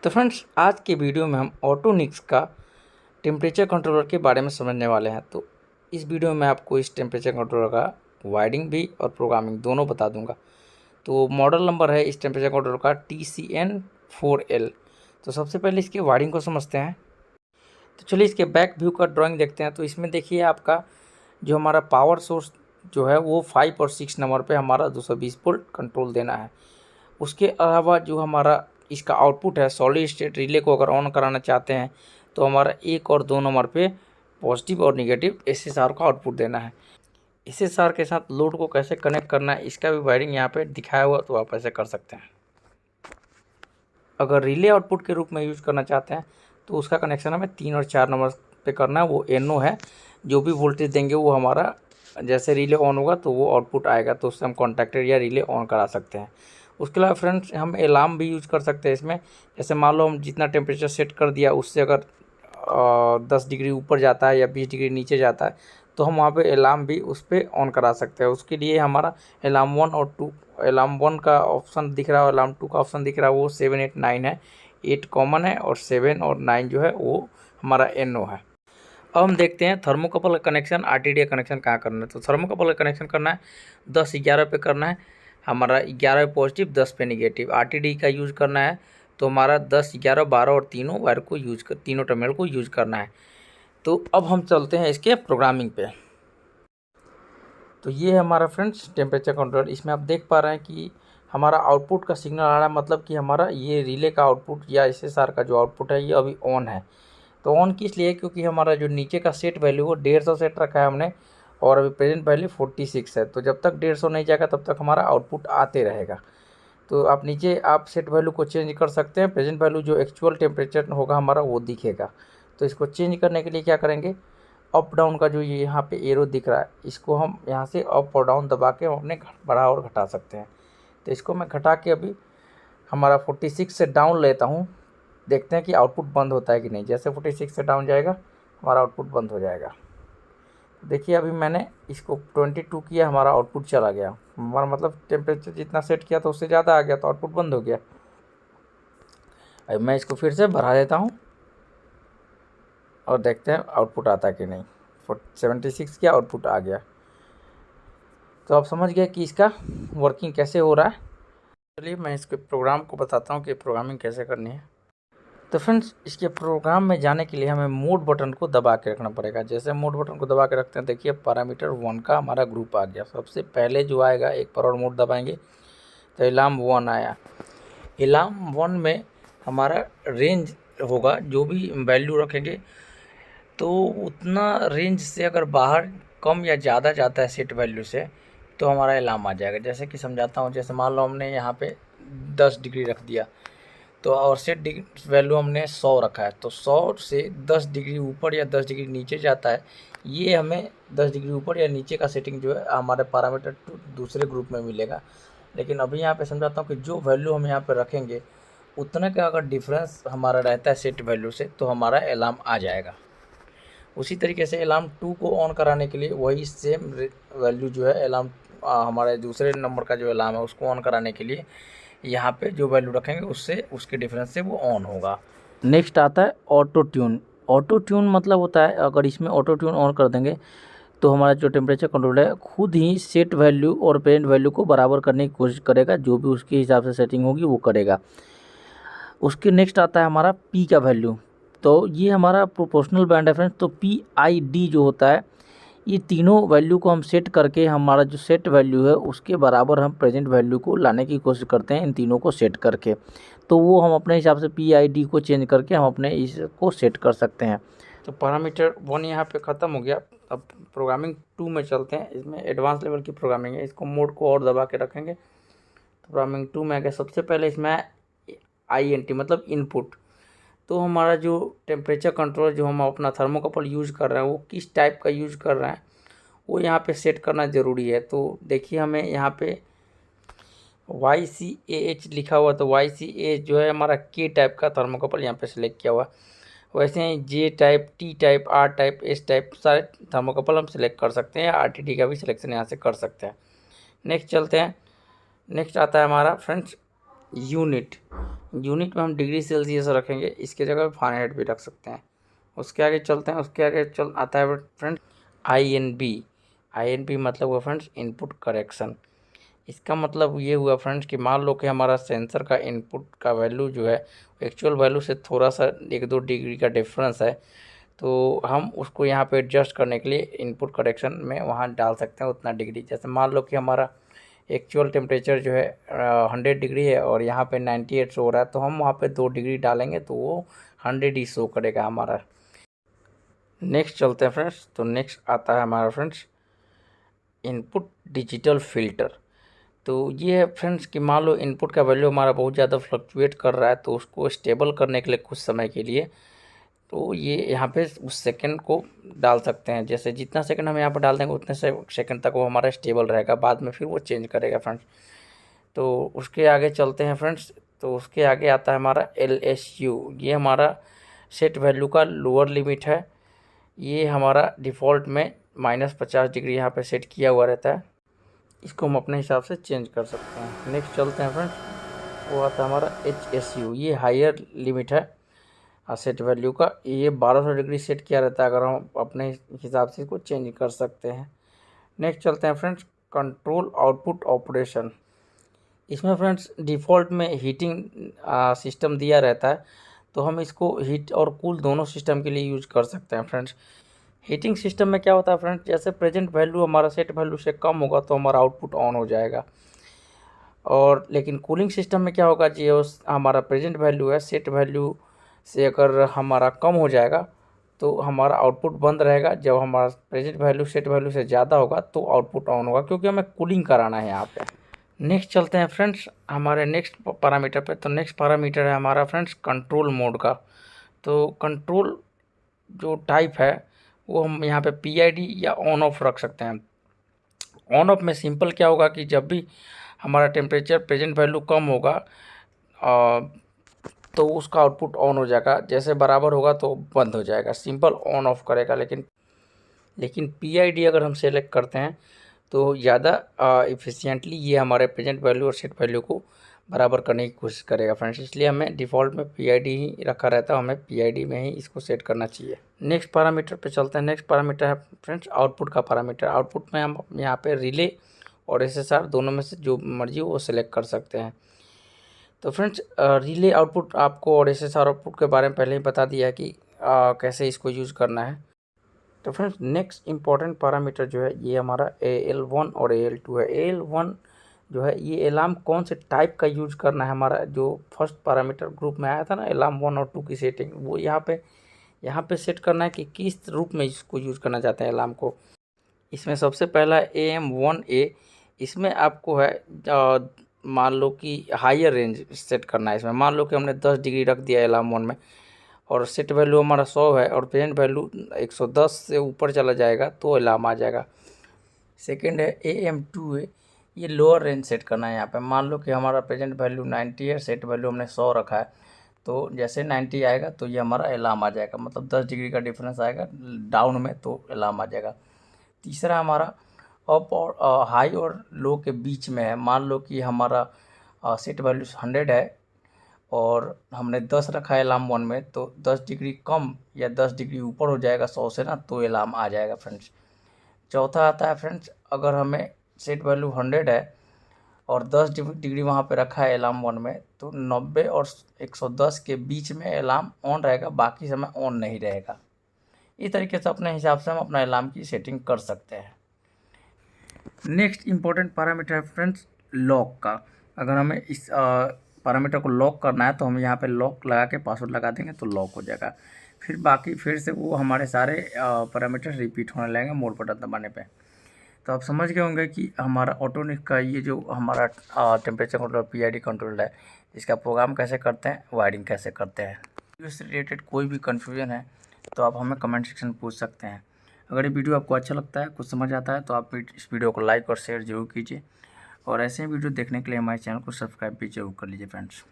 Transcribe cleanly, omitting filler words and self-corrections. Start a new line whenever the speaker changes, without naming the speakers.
तो फ्रेंड्स, आज के वीडियो में हम ऑटोनिक्स का टेम्परेचर कंट्रोलर के बारे में समझने वाले हैं। तो इस वीडियो में आपको इस टेम्परेचर कंट्रोलर का वायरिंग भी और प्रोग्रामिंग दोनों बता दूंगा। तो मॉडल नंबर है इस टेम्परेचर कंट्रोलर का TCN4L। तो सबसे पहले इसके वायरिंग को समझते हैं। तो चलिए इसके बैक व्यू का ड्राइंग देखते हैं। तो इसमें देखिए आपका जो हमारा पावर सोर्स जो है वो 5 और 6 नंबर पे हमारा 220 वोल्ट कंट्रोल देना है। उसके अलावा जो हमारा इसका आउटपुट है, सॉलिड स्टेट रिले को अगर ऑन कराना चाहते हैं तो हमारा 1 और 2 नंबर पे पॉजिटिव और नेगेटिव SSR का आउटपुट देना है। SSR के साथ लोड को कैसे कनेक्ट करना है इसका भी वायरिंग यहाँ पे दिखाया हुआ, तो आप ऐसे कर सकते हैं। अगर रिले आउटपुट के रूप में यूज करना चाहते हैं तो उसका कनेक्शन हमें 3 और 4 नंबर पे करना है। वो NO है, जो भी वोल्टेज देंगे वो हमारा जैसे रिले ऑन होगा तो वो आउटपुट आएगा, तो उससे हम कॉन्टैक्टर या रिले ऑन करा सकते हैं। उसके अलावा फ्रेंड्स, हम अलार्म भी यूज कर सकते हैं इसमें। जैसे मान लो हम जितना टेम्परेचर सेट कर दिया उससे अगर 10 डिग्री ऊपर जाता है या 20 डिग्री नीचे जाता है तो हम वहाँ पे अलार्म भी उस पर ऑन करा सकते हैं। उसके लिए हमारा अलार्म 1 और 2, अलार्म 1 का ऑप्शन दिख रहा है, अलार्म 2 का ऑप्शन दिख रहा है, वो 7, 8, 9 है। 8 कॉमन है और 7 और 9 जो है वो हमारा NO है। अब हम देखते हैं थर्मोकपल का कनेक्शन, RTD का कनेक्शन कहाँ करना है। तो थर्मोकपल का कनेक्शन करना है 10-11 पे करना है, हमारा 11 पे पॉजिटिव 10 पे निगेटिव। RTD का यूज़ करना है तो हमारा 10, 11, 12 और तीनों वायर को तीनों टर्मिनल को यूज़ करना है। तो अब हम चलते हैं इसके प्रोग्रामिंग पे। तो ये है हमारा फ्रेंड्स टेम्परेचर कंट्रोलर। इसमें आप देख पा रहे हैं कि हमारा आउटपुट का सिग्नल आ रहा है, मतलब कि हमारा ये रिले का आउटपुट या SSR का जो आउटपुट है ये अभी ऑन है। तो ऑन किस लिए, क्योंकि हमारा जो नीचे का सेट वैल्यू वो 150 सेट रखा है हमने और अभी प्रेजेंट वैल्यू 46 है। तो जब तक 150 नहीं जाएगा तब तक हमारा आउटपुट आते रहेगा। तो आप नीचे आप सेट वैल्यू को चेंज कर सकते हैं। प्रेजेंट वैल्यू जो एक्चुअल टेम्परेचर होगा हमारा वो दिखेगा। तो इसको चेंज करने के लिए क्या करेंगे, अप डाउन का जो ये यहाँ पे एरो दिख रहा है इसको हम यहाँ से अप और डाउन दबा के हम अपने बढ़ा और घटा सकते हैं। तो इसको मैं घटा के अभी हमारा 46 से डाउन लेता हूँ, देखते हैं कि आउटपुट बंद होता है कि नहीं। जैसे 46 से डाउन जाएगा हमारा आउटपुट बंद हो जाएगा। देखिए अभी मैंने इसको 22 किया, हमारा आउटपुट चला गया। हमारा मतलब टेम्परेचर जितना सेट किया था उससे ज़्यादा आ गया तो आउटपुट बंद हो गया। अब मैं इसको फिर से बढ़ा देता हूँ और देखते हैं आउटपुट आता है कि नहीं। 76 किया, आउटपुट आ गया। तो आप समझ गए कि इसका वर्किंग कैसे हो रहा है। चलिए मैं इसके प्रोग्राम को बताता हूँ कि प्रोग्रामिंग कैसे करनी है। तो फ्रेंड्स, इसके प्रोग्राम में जाने के लिए हमें मोड बटन को दबा के रखना पड़ेगा। जैसे मोड बटन को दबा के रखते हैं, देखिए पैरामीटर 1 का हमारा ग्रुप आ गया। सबसे पहले जो आएगा एक पर और मोड दबाएंगे तो अलार्म 1 आया। अलार्म 1 में हमारा रेंज होगा, जो भी वैल्यू रखेंगे तो उतना रेंज से अगर बाहर कम या ज़्यादा जाता है सेट वैल्यू से तो हमारा अलार्म आ जाएगा। जैसे कि समझाता हूँ, जैसे मान लो हमने यहाँ पे 10 डिग्री रख दिया तो और सेट वैल्यू हमने 100 रखा है, तो 100 से 10 डिग्री ऊपर या 10 डिग्री नीचे जाता है, ये हमें 10 डिग्री ऊपर या नीचे का सेटिंग जो है हमारे पैरामीटर दूसरे ग्रुप में मिलेगा। लेकिन अभी यहाँ पे समझाता हूँ कि जो वैल्यू हम यहाँ पे रखेंगे उतना का अगर डिफरेंस हमारा रहता है सेट वैल्यू से तो हमारा अलार्म आ जाएगा। उसी तरीके से अलार्म 2 को ऑन कराने के लिए वही सेम वैल्यू जो है अलार्म हमारे दूसरे नंबर का जो अलार्म है उसको ऑन कराने के लिए यहाँ पे जो वैल्यू रखेंगे उससे उसके डिफरेंस से वो ऑन होगा। नेक्स्ट आता है ऑटो ट्यून। ऑटो ट्यून मतलब होता है, अगर इसमें ऑटो ट्यून ऑन कर देंगे तो हमारा जो टेम्परेचर कंट्रोल है खुद ही सेट वैल्यू और प्रेजेंट वैल्यू को बराबर करने की कोशिश करेगा, जो भी उसके हिसाब से सेटिंग होगी वो करेगा। उसके नेक्स्ट आता है हमारा पी का वैल्यू। तो ये हमारा प्रोपोर्शनल बैंड है फ्रेंड्स। तो PID जो होता है, ये तीनों वैल्यू को हम सेट करके हमारा जो सेट वैल्यू है उसके बराबर हम प्रेजेंट वैल्यू को लाने की कोशिश करते हैं इन तीनों को सेट करके। तो वो हम अपने हिसाब से PID को चेंज करके हम अपने इसको सेट कर सकते हैं। तो पैरामीटर 1 यहाँ पे ख़त्म हो गया। अब प्रोग्रामिंग 2 में चलते हैं। इसमें एडवांस लेवल की प्रोग्रामिंग है। इसको मोड को और दबा के रखेंगे तो प्रोग्रामिंग 2 में आ गया। सबसे पहले इसमें INT मतलब इनपुट। तो हमारा जो टेम्परेचर कंट्रोल जो हम अपना थर्मोकपल यूज़ कर रहे हैं वो किस टाइप का यूज़ कर रहे हैं वो यहाँ पे सेट करना ज़रूरी है। तो देखिए हमें यहाँ पे YCAH लिखा हुआ, तो YCAH जो है हमारा K टाइप का थर्मोकपल यहाँ पे सिलेक्ट किया हुआ। वैसे ही J type, T type, R type, S type सारे थर्मोकपल हम सिलेक्ट कर सकते हैं। RTD का भी सिलेक्शन यहाँ से कर सकते हैं। नेक्स्ट चलते हैं। नेक्स्ट आता है हमारा फ्रेंड्स यूनिट, यूनिट में हम डिग्री सेल्सियस रखेंगे, इसके जगह फ़ारेनहाइट भी रख सकते हैं। उसके आगे चलते हैं, उसके आगे चल आता है फ्रेंड्स INB। INB मतलब हुआ फ्रेंड्स इनपुट करेक्शन। इसका मतलब ये हुआ फ्रेंड्स कि मान लो कि हमारा सेंसर का इनपुट का वैल्यू जो है एक्चुअल वैल्यू से थोड़ा सा 1-2 डिग्री का डिफरेंस है, तो हम उसको यहाँ पे एडजस्ट करने के लिए इनपुट करेक्शन में वहाँ डाल सकते हैं उतना डिग्री। जैसे मान लो कि हमारा एक्चुअल टेम्परेचर जो है 100 डिग्री है और यहाँ पे 98 शो हो रहा है, तो हम वहाँ पे 2 डिग्री डालेंगे तो वो 100 ही शो करेगा हमारा। नेक्स्ट चलते हैं फ्रेंड्स, तो नेक्स्ट आता है हमारा फ्रेंड्स इनपुट डिजिटल फ़िल्टर। तो ये है फ्रेंड्स कि मान लो इनपुट का वैल्यू हमारा बहुत ज़्यादा फ्लक्चुएट कर रहा है, तो उसको स्टेबल करने के लिए कुछ समय के लिए तो ये यहाँ पे उस सेकंड को डाल सकते हैं। जैसे जितना सेकंड हम यहाँ पर डाल देंगे उतने सेकंड तक वो हमारा स्टेबल रहेगा, बाद में फिर वो चेंज करेगा फ्रेंड्स। तो उसके आगे चलते हैं फ्रेंड्स, तो उसके आगे आता है हमारा LSU। ये हमारा सेट वैल्यू का लोअर लिमिट है। ये हमारा डिफ़ॉल्ट में -50 डिग्री यहाँ पे सेट किया हुआ रहता है, इसको हम अपने हिसाब से चेंज कर सकते हैं। नेक्स्ट चलते हैं फ्रेंड्स, वो आता है हमारा HSU। ये हायर लिमिट है सेट वैल्यू का, ये 1200 डिग्री सेट किया रहता है, अगर हम अपने हिसाब से इसको चेंज कर सकते हैं। नेक्स्ट चलते हैं फ्रेंड्स कंट्रोल आउटपुट ऑपरेशन। इसमें फ्रेंड्स डिफ़ॉल्ट में हीटिंग सिस्टम दिया रहता है, तो हम इसको हीट और कूल दोनों सिस्टम के लिए यूज़ कर सकते हैं फ्रेंड्स। हीटिंग सिस्टम में क्या होता है फ्रेंड्स, जैसे प्रेजेंट वैल्यू हमारा सेट वैल्यू से कम होगा तो हमारा आउटपुट ऑन हो जाएगा, और लेकिन कूलिंग सिस्टम में क्या होगा जी, उस हमारा प्रेजेंट वैल्यू है सेट वैल्यू से अगर हमारा कम हो जाएगा तो हमारा आउटपुट बंद रहेगा। जब हमारा प्रेजेंट वैल्यू सेट वैल्यू से ज़्यादा होगा तो आउटपुट ऑन होगा, क्योंकि हमें कूलिंग कराना है यहाँ पे। नेक्स्ट चलते हैं फ्रेंड्स हमारे नेक्स्ट पैरामीटर पे, तो नेक्स्ट पैरामीटर है हमारा फ्रेंड्स कंट्रोल मोड का। तो कंट्रोल जो टाइप है वो हम यहाँ पे PID या ऑन ऑफ रख सकते हैं। ऑन ऑफ में सिंपल क्या होगा कि जब भी हमारा टेम्परेचर प्रेजेंट वैल्यू कम होगा तो उसका आउटपुट ऑन हो जाएगा, जैसे बराबर होगा तो बंद हो जाएगा, सिंपल ऑन ऑफ करेगा। लेकिन PID अगर हम सेलेक्ट करते हैं तो ज़्यादा इफ़िशियंटली ये हमारे प्रेजेंट वैल्यू और सेट वैल्यू को बराबर करने की कोशिश करेगा फ्रेंड्स, इसलिए हमें डिफ़ॉल्ट में PID ही रखा रहता है, हमें PID में ही इसको सेट करना चाहिए। नेक्स्ट पैरामीटर पे चलते हैं। नेक्स्ट पैरामीटर है फ्रेंड्स आउटपुट का पैरामीटर। आउटपुट में हम यहाँ पे रिले और SSR दोनों में से जो मर्जी वो सेलेक्ट कर सकते हैं। तो फ्रेंड्स रिले आउटपुट आपको और SSR आउटपुट के बारे में पहले ही बता दिया कि कैसे इसको यूज़ करना है। तो फ्रेंड्स नेक्स्ट इंपॉर्टेंट पैरामीटर जो है ये हमारा AL1 और AL2 है। AL1 जो है ये अलार्म कौन से टाइप का यूज़ करना है, हमारा जो फर्स्ट पैरामीटर ग्रुप में आया था ना अलार्म 1 और 2 की सेटिंग, वो यहाँ पे सेट करना है कि किस रूप में इसको यूज़ करना चाहते हैं अलार्म को। इसमें सबसे पहला AM1A, इसमें आपको है मान लो कि हायर रेंज सेट करना है। इसमें मान लो कि हमने 10 डिग्री रख दिया अलार्म 1 में और सेट वैल्यू हमारा 100 है और प्रेजेंट वैल्यू 110 से ऊपर चला जाएगा तो अलार्म आ जाएगा। सेकंड है AM2A, ये लोअर रेंज सेट करना है। यहाँ पे मान लो कि हमारा प्रेजेंट वैल्यू 90 है, सेट वैल्यू हमने 100 रखा है, तो जैसे 90 आएगा तो ये हमारा अलार्म आ जाएगा, मतलब 10 डिग्री का डिफरेंस आएगा डाउन में तो अलार्म आ जाएगा। तीसरा हमारा अप और हाई और लो के बीच में है। मान लो कि हमारा सेट वैल्यू 100 है और हमने 10 रखा है अलार्म 1 में, तो 10 डिग्री कम या 10 डिग्री ऊपर हो जाएगा 100 से ना, तो अलार्म आ जाएगा फ्रेंड्स। चौथा आता है फ्रेंड्स अगर हमें सेट वैल्यू 100 है और 10 डिग्री वहाँ पे रखा है अलार्म 1 में, तो 90 और 110 के बीच में अलार्म ऑन रहेगा, बाकी समय ऑन नहीं रहेगा। इस तरीके से अपने हिसाब से हम अपना अलार्म की सेटिंग कर सकते हैं। नेक्स्ट इंपॉर्टेंट पैरामीटर है फ्रेंड्स लॉक का। अगर हमें इस पैरामीटर को लॉक करना है तो हम यहाँ पे लॉक लगा के पासवर्ड लगा देंगे तो लॉक हो जाएगा। फिर बाकी फिर से वो हमारे सारे पैरामीटर रिपीट होने लगेंगे मोड बटन दबाने पे। तो आप समझ गए होंगे कि हमारा ऑटोनिक का ये जो हमारा टेम्परेचर कंट्रोल PID कंट्रोल है, इसका प्रोग्राम कैसे करते हैं, वायरिंग कैसे करते हैं। इससे रिलेटेड कोई भी कन्फ्यूजन है तो आप हमें कमेंट सेक्शन में पूछ सकते हैं। अगर ये वीडियो आपको अच्छा लगता है, कुछ समझ आता है, तो आप इस वीडियो को लाइक और शेयर जरूर कीजिए, और ऐसे ही वीडियो देखने के लिए हमारे चैनल को सब्सक्राइब भी जरूर कर लीजिए फ्रेंड्स।